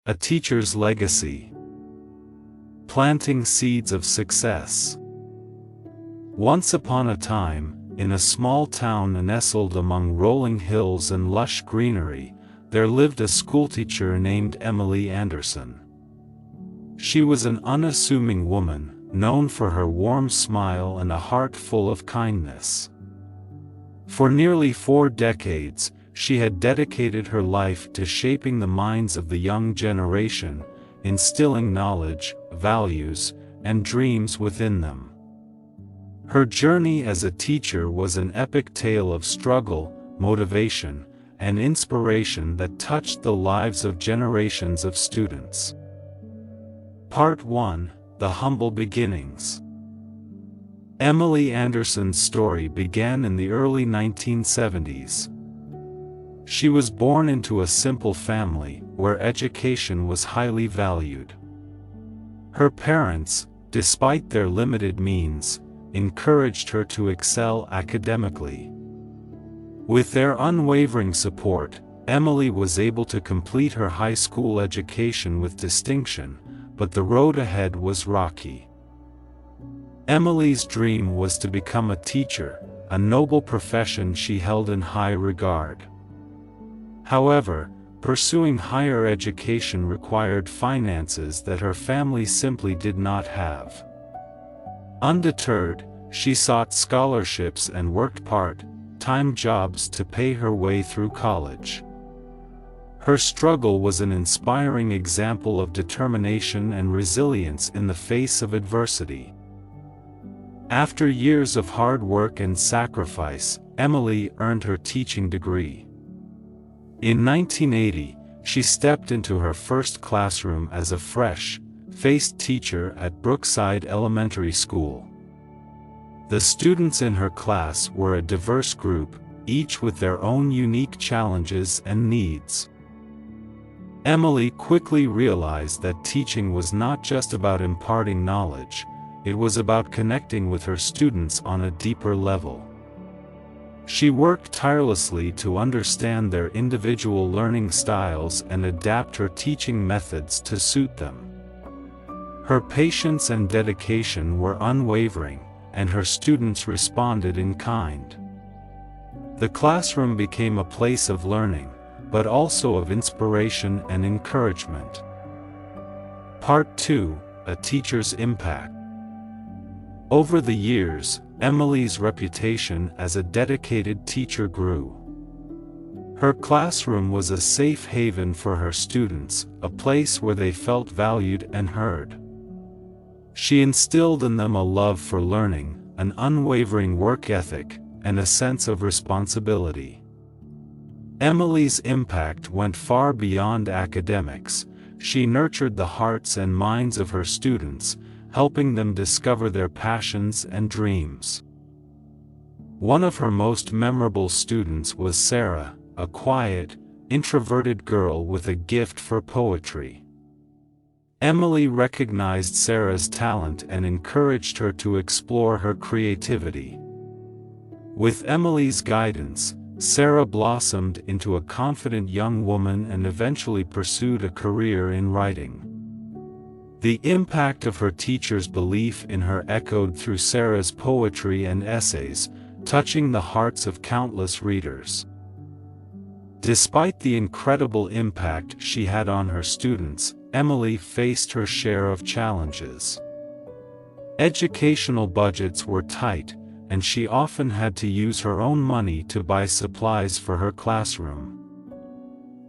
A teacher's legacy. Planting seeds of success. Once upon a time, in a small town nestled among rolling hills and lush greenery, there lived a schoolteacher named Emily Anderson. She was an unassuming woman, known for her warm smile and a heart full of kindness. For nearly 4 decades, she had dedicated her life to shaping the minds of the young generation, instilling knowledge, values, and dreams within them. Her journey as a teacher was an epic tale of struggle, motivation, and inspiration that touched the lives of generations of students. Part 1: The Humble Beginnings. Emily Anderson's story began in the early 1970s. She was born into a simple family, where education was highly valued. Her parents, despite their limited means, encouraged her to excel academically. With their unwavering support, Emily was able to complete her high school education with distinction, but the road ahead was rocky. Emily's dream was to become a teacher, a noble profession she held in high regard. However, pursuing higher education required finances that her family simply did not have. Undeterred, she sought scholarships and worked part-time jobs to pay her way through college. Her struggle was an inspiring example of determination and resilience in the face of adversity. After years of hard work and sacrifice, Emily earned her teaching degree. In 1980, she stepped into her first classroom as a fresh-faced teacher at Brookside Elementary School. The students in her class were a diverse group, each with their own unique challenges and needs. Emily quickly realized that teaching was not just about imparting knowledge, it was about connecting with her students on a deeper level. She worked tirelessly to understand their individual learning styles and adapt her teaching methods to suit them. Her patience and dedication were unwavering, and her students responded in kind. The classroom became a place of learning, but also of inspiration and encouragement. Part 2: A Teacher's Impact. Over the years, Emily's reputation as a dedicated teacher grew. Her classroom was a safe haven for her students, a place where they felt valued and heard. She instilled in them a love for learning, an unwavering work ethic, and a sense of responsibility. Emily's impact went far beyond academics. She nurtured the hearts and minds of her students, helping them discover their passions and dreams. One of her most memorable students was Sarah, a quiet, introverted girl with a gift for poetry. Emily recognized Sarah's talent and encouraged her to explore her creativity. With Emily's guidance, Sarah blossomed into a confident young woman and eventually pursued a career in writing. The impact of her teacher's belief in her echoed through Sarah's poetry and essays, touching the hearts of countless readers. Despite the incredible impact she had on her students, Emily faced her share of challenges. Educational budgets were tight, and she often had to use her own money to buy supplies for her classroom.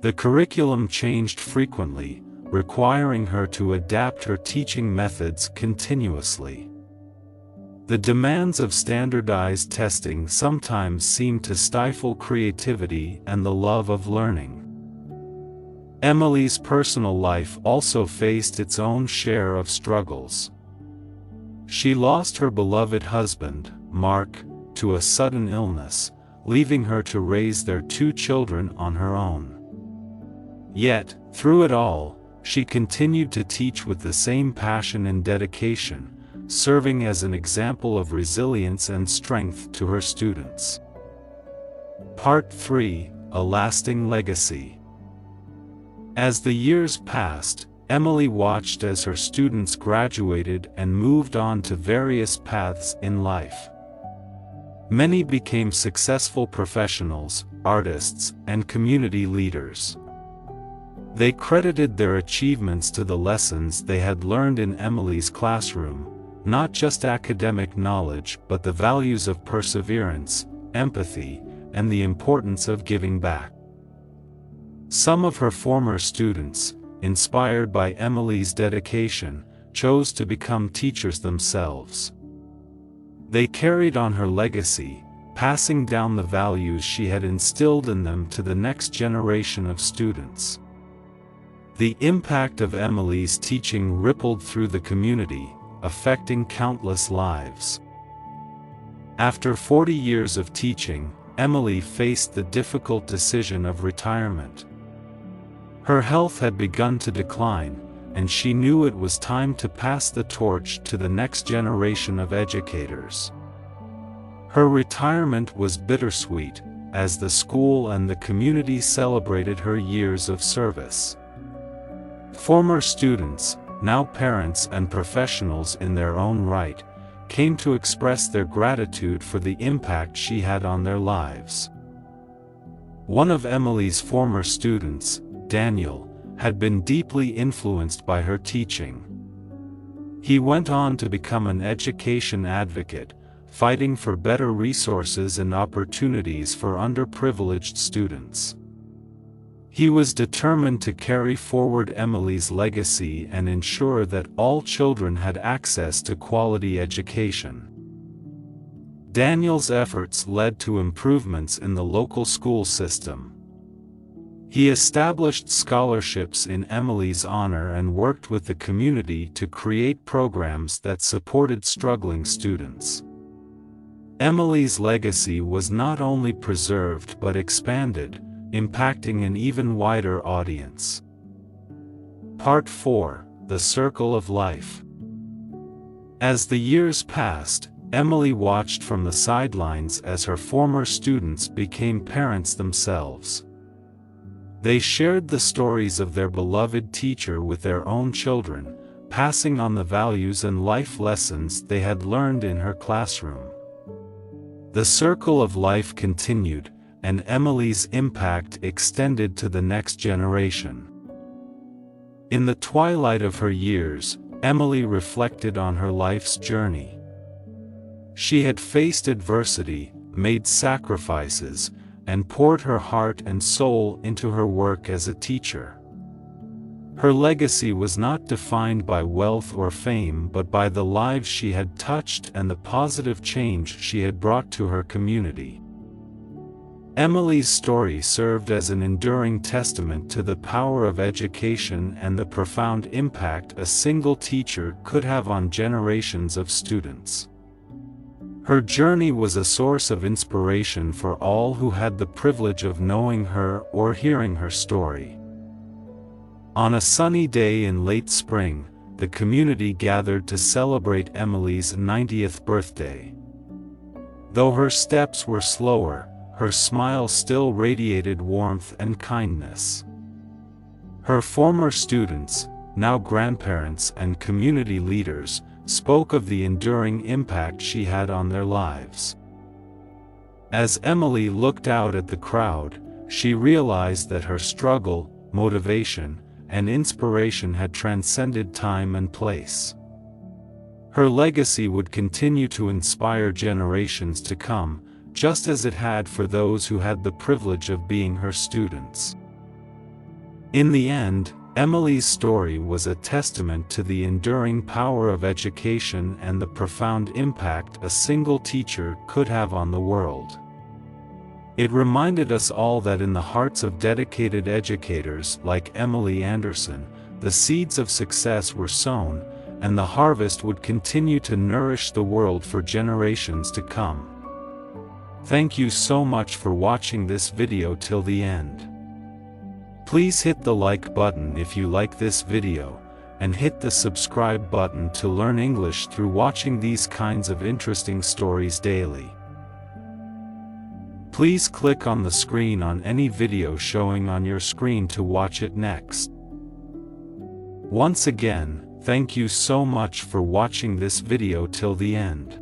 The curriculum changed frequently, requiring her to adapt her teaching methods continuously. The demands of standardized testing sometimes seemed to stifle creativity and the love of learning. Emily's personal life also faced its own share of struggles. She lost her beloved husband, Mark, to a sudden illness, leaving her to raise their 2 children on her own. Yet, through it all, she continued to teach with the same passion and dedication, serving as an example of resilience and strength to her students. Part 3: A Lasting Legacy. As the years passed, Emily watched as her students graduated and moved on to various paths in life. Many became successful professionals, artists, and community leaders. They credited their achievements to the lessons they had learned in Emily's classroom, not just academic knowledge but the values of perseverance, empathy, and the importance of giving back. Some of her former students, inspired by Emily's dedication, chose to become teachers themselves. They carried on her legacy, passing down the values she had instilled in them to the next generation of students. The impact of Emily's teaching rippled through the community, affecting countless lives. After 40 years of teaching, Emily faced the difficult decision of retirement. Her health had begun to decline, and she knew it was time to pass the torch to the next generation of educators. Her retirement was bittersweet, as the school and the community celebrated her years of service. Former students, now parents and professionals in their own right, came to express their gratitude for the impact she had on their lives. One of Emily's former students, Daniel, had been deeply influenced by her teaching. He went on to become an education advocate, fighting for better resources and opportunities for underprivileged students. He was determined to carry forward Emily's legacy and ensure that all children had access to quality education. Daniel's efforts led to improvements in the local school system. He established scholarships in Emily's honor and worked with the community to create programs that supported struggling students. Emily's legacy was not only preserved but expanded, impacting an even wider audience. Part 4: The Circle of Life. As the years passed, Emily watched from the sidelines as her former students became parents themselves. They shared the stories of their beloved teacher with their own children, passing on the values and life lessons they had learned in her classroom. The circle of life continued, and Emily's impact extended to the next generation. In the twilight of her years, Emily reflected on her life's journey. She had faced adversity, made sacrifices, and poured her heart and soul into her work as a teacher. Her legacy was not defined by wealth or fame but by the lives she had touched and the positive change she had brought to her community. Emily's story served as an enduring testament to the power of education and the profound impact a single teacher could have on generations of students. Her journey was a source of inspiration for all who had the privilege of knowing her or hearing her story. On a sunny day in late spring, the community gathered to celebrate Emily's 90th birthday. Though her steps were slower, her smile still radiated warmth and kindness. Her former students, now grandparents and community leaders, spoke of the enduring impact she had on their lives. As Emily looked out at the crowd, she realized that her struggle, motivation, and inspiration had transcended time and place. Her legacy would continue to inspire generations to come, just as it had for those who had the privilege of being her students. In the end, Emily's story was a testament to the enduring power of education and the profound impact a single teacher could have on the world. It reminded us all that in the hearts of dedicated educators like Emily Anderson, the seeds of success were sown, and the harvest would continue to nourish the world for generations to come. Thank you so much for watching this video till the end. Please hit the like button if you like this video, and hit the subscribe button to learn English through watching these kinds of interesting stories daily. Please click on the screen on any video showing on your screen to watch it next. Once again, thank you so much for watching this video till the end.